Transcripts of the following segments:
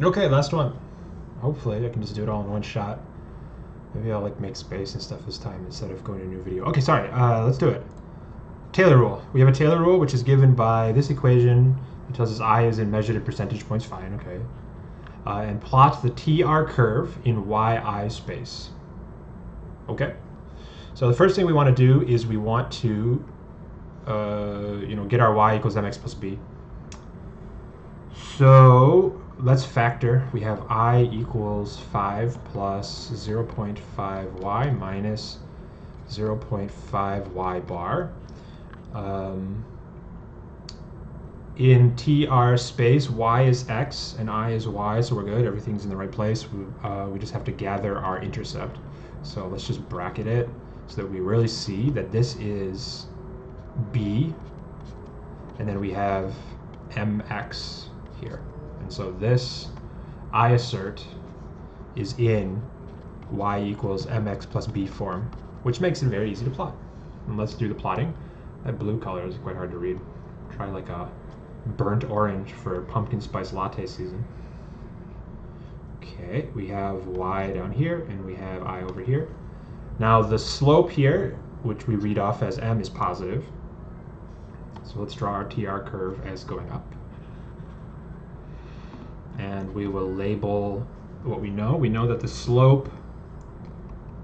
Okay, last one. Hopefully I can just do it all in one shot. Maybe I'll like make space and stuff this time instead of going to a new video. Okay, sorry. Let's do it. Taylor rule. We have a Taylor rule which is given by this equation. It tells us I is in measured in percentage points. Fine, okay. And plot the TR curve in YI space. Okay. So the first thing we want to do is we want to get our y equals mx plus b. So let's factor. We have I equals 5 plus 0.5y minus 0.5y bar. In TR space, y is x and I is y, so we're good. Everything's in the right place. We just have to gather our intercept. So let's just bracket it so that we really see that this is b, and then we have mx here. And so this, I assert, is in y equals mx plus b form, which makes it very easy to plot. And let's do the plotting. That blue color is quite hard to read. Try like a burnt orange for pumpkin spice latte season. Okay, we have y down here and we have I over here. Now the slope here, which we read off as m, is positive. So let's draw our TR curve as going up. And we will label what we know. We know that the slope,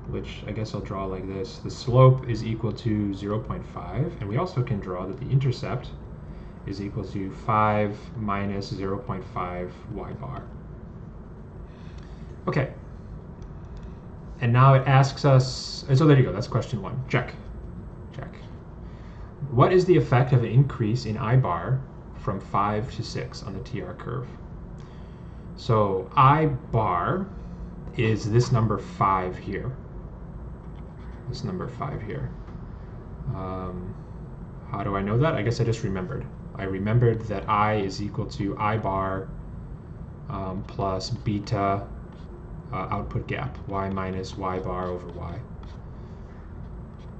which I guess I'll draw like this, the slope is equal to 0.5. And we also can draw that the intercept is equal to 5 minus 0.5 y bar. Okay. And now it asks us, and so there you go, that's question 1. Check. Check. What is the effect of an increase in I bar from 5 to 6 on the TR curve? So I bar is this number 5 here. This number 5 here. How do I know that? I guess I just remembered. I remembered that I is equal to I bar plus beta output gap, y minus y bar over y,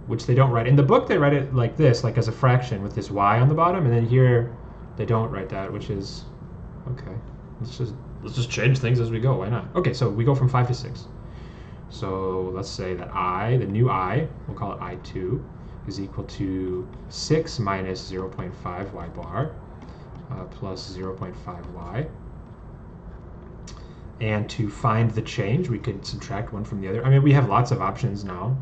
which they don't write. In the book, they write it like this, like as a fraction with this y on the bottom, and then here they don't write that, which is, okay, let's just change things as we go, why not? Okay, so we go from 5 to 6. So let's say that I, the new I, we'll call it I2, is equal to 6 minus 0.5 y bar plus 0.5 y. And to find the change, we could subtract one from the other. I mean, we have lots of options now.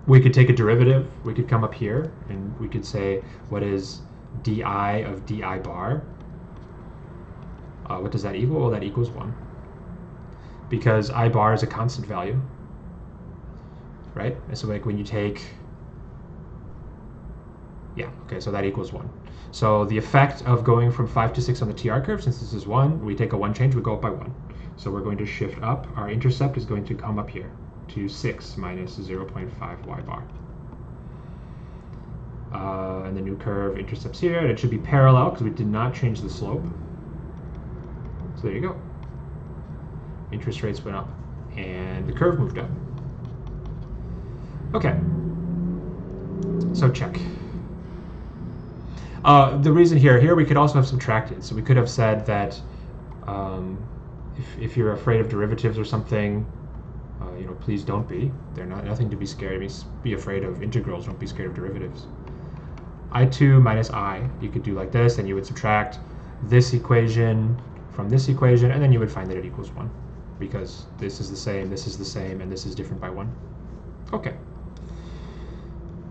We could take a derivative. We could come up here and we could say, what is di of di bar? What does that equal? Well, that equals 1. Because I bar is a constant value, right? And so like when you take, yeah, okay, so that equals 1. So the effect of going from 5 to 6 on the TR curve, since this is 1, we take a 1 change, we go up by 1. So we're going to shift up. Our intercept is going to come up here to 6 minus 0.5 y bar. And the new curve intercepts here, and it should be parallel because we did not change the slope. So there you go. Interest rates went up, and the curve moved up. Okay. So check. The reason here we could also have subtracted. So we could have said that if you're afraid of derivatives or something, please don't be. They're nothing to be scared. I mean, be afraid of integrals. Don't be scared of derivatives. I2 minus I. You could do like this, and you would subtract this equation from this equation, and then you would find that it equals 1, because this is the same, and this is different by 1. Okay.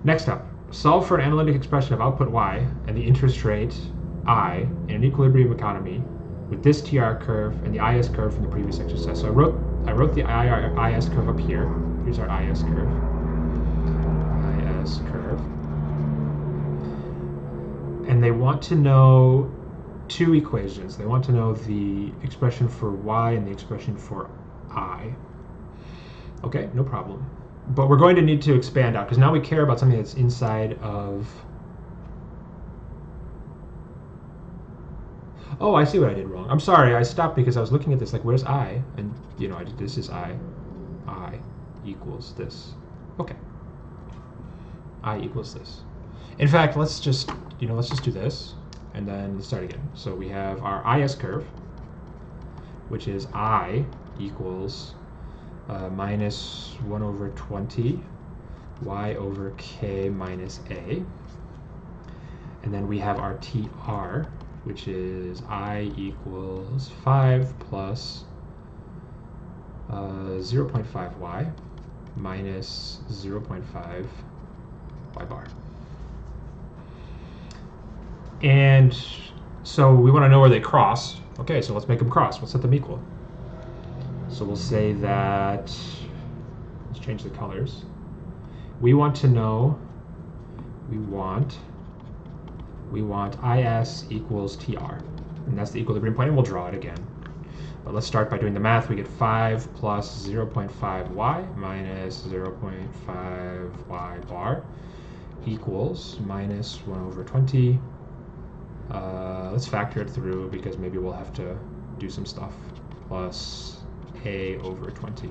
Next up. Solve for an analytic expression of output y and the interest rate I in an equilibrium economy with this TR curve and the IS curve from the previous exercise. So I wrote the IS curve up here. Here's our IS curve. IS curve. And they want to know 2 equations. They want to know the expression for y and the expression for I. Okay, no problem. But we're going to need to expand out, because now we care about something that's inside of... Oh, I see what I did wrong. I'm sorry, I stopped because I was looking at this, like, where's I? And, this is I. I equals this. Okay. I equals this. In fact, let's just do this. And then let's start again. So we have our IS curve, which is I equals minus 1 over 20 y over k minus a. And then we have our TR, which is I equals 5 plus 0.5y minus 0.5 y bar. And so we want to know where they cross. Okay, so let's make them cross. We'll set them equal. So we'll say that, let's change the colors. We want to know, we want IS equals TR. And that's the equilibrium point, and we'll draw it again. But let's start by doing the math. We get 5 plus 0.5y minus 0.5y bar equals minus 1 over 20. Let's factor it through because maybe we'll have to do some stuff. Plus a over 20.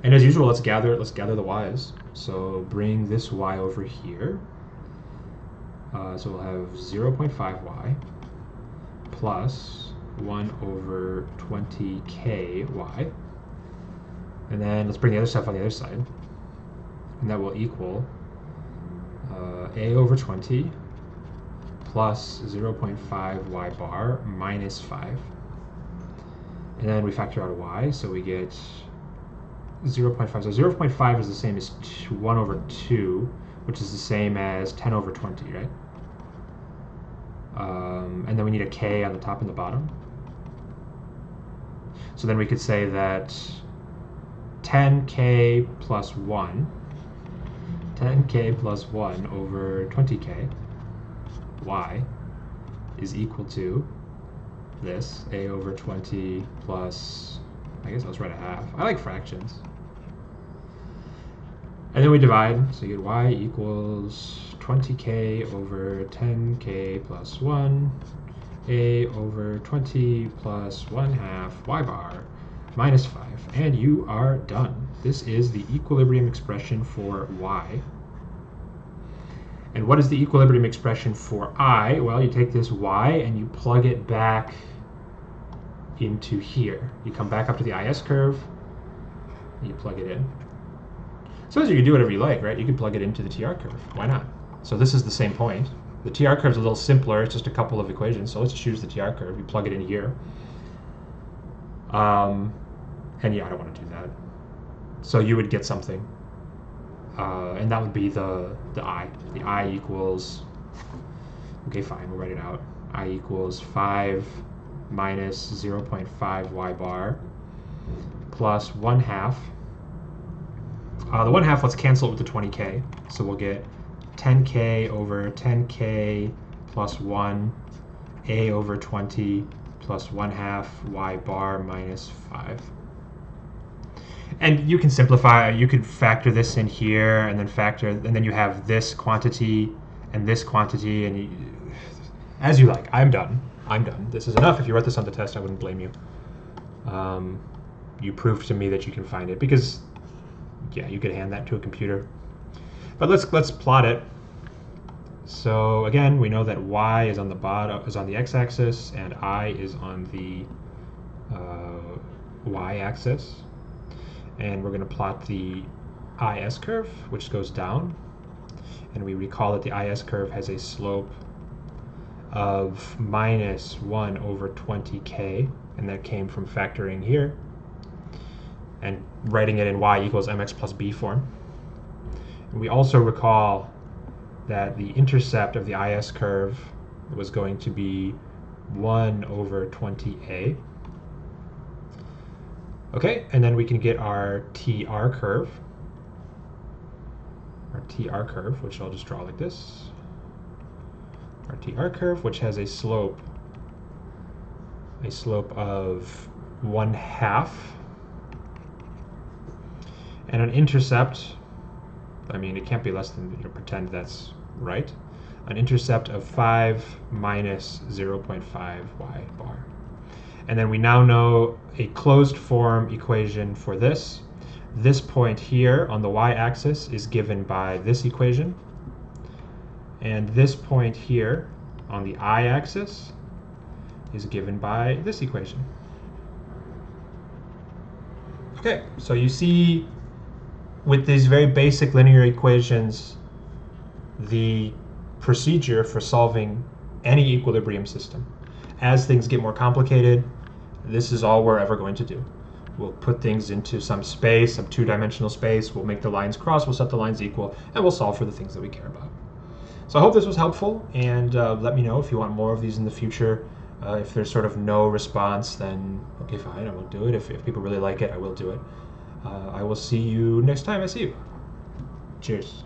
And as usual, let's gather the y's. So bring this y over here. So we'll have 0.5y plus 1 over 20ky. And then let's bring the other stuff on the other side. And that will equal a over 20 plus 0.5y bar minus 5. And then we factor out a y, so we get 0.5. So 0.5 is the same as 1 over 2, which is the same as 10 over 20, right? And then we need a k on the top and the bottom. So then we could say that 10k plus 1 over 20k y is equal to this, a over 20 plus, I guess let's write a half. I like fractions. And then we divide, so you get y equals 20k over 10k plus 1, a over 20 plus 1/2 y bar minus 5. And you are done. This is the equilibrium expression for y. And what is the equilibrium expression for I? Well, you take this y and you plug it back into here. You come back up to the IS curve, and you plug it in. So you can do whatever you like, right? You can plug it into the TR curve. Why not? So this is the same point. The TR curve is a little simpler. It's just a couple of equations. So let's choose the TR curve. You plug it in here. And yeah, I don't want to do that. So you would get something. And that would be the I. The I equals, okay, fine, we'll write it out. I equals 5 minus 0.5 y bar plus 1/2. The 1/2, let's cancel it with the 20k. So we'll get 10k over 10k plus 1, a over 20 plus 1/2 y bar minus 5. And you can simplify, you could factor this in here and then you have this quantity and this quantity, and as you like. I'm done. This is enough. If you wrote this on the test, I wouldn't blame you. You proved to me that you can find it because, yeah, you could hand that to a computer. But let's plot it. So again, we know that y is on the bottom, is on the x-axis, and I is on the y-axis. And we're going to plot the IS curve, which goes down. And we recall that the IS curve has a slope of minus 1 over 20k, and that came from factoring here and writing it in y equals mx plus b form. And we also recall that the intercept of the IS curve was going to be 1 over 20a. Okay, and then we can get our TR curve. Our TR curve, which I'll just draw like this. Our TR curve, which has a slope of 1/2. And an intercept, I mean, it can't be less than, pretend that's right. An intercept of 5 minus 0.5 y bar. And then we now know a closed form equation for this. This point here on the y-axis is given by this equation. And this point here on the y-axis is given by this equation. Okay, so you see with these very basic linear equations, the procedure for solving any equilibrium system. As things get more complicated, this is all we're ever going to do. We'll put things into some space, some two-dimensional space, we'll make the lines cross, we'll set the lines equal, and we'll solve for the things that we care about. So I hope this was helpful, and let me know if you want more of these in the future. If there's sort of no response, then okay, fine, I won't do it. If people really like it, I will do it. I will see you next time I see you. Cheers.